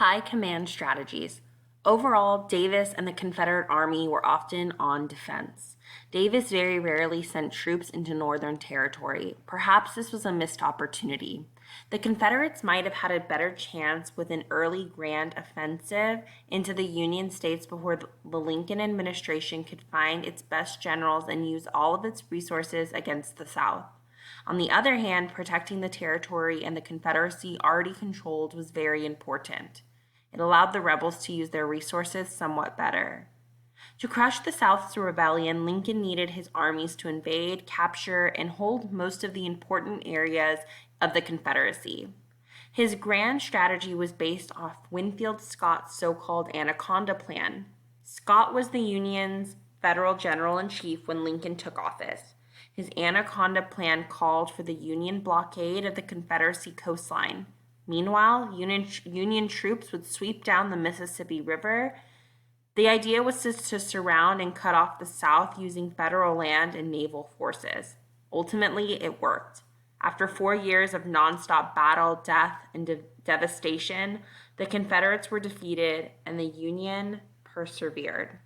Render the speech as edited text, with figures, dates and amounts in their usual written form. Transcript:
High command strategies. Overall, Davis and the Confederate Army were often on defense. Davis very rarely sent troops into Northern Territory. Perhaps this was a missed opportunity. The Confederates might have had a better chance with an early grand offensive into the Union states before the Lincoln administration could find its best generals and use all of its resources against the South. On the other hand, protecting the territory and the Confederacy already controlled was very important. It allowed the rebels to use their resources somewhat better. To crush the South's rebellion, Lincoln needed his armies to invade, capture, and hold most of the important areas of the Confederacy. His grand strategy was based off Winfield Scott's so called Anaconda Plan. Scott was the Union's federal general in chief when Lincoln took office. His Anaconda Plan called for the Union blockade of the Confederacy coastline. Meanwhile, Union troops would sweep down the Mississippi River. The idea was to surround and cut off the South using federal land and naval forces. Ultimately, it worked. After 4 years of nonstop battle, death, and devastation, the Confederates were defeated and the Union persevered.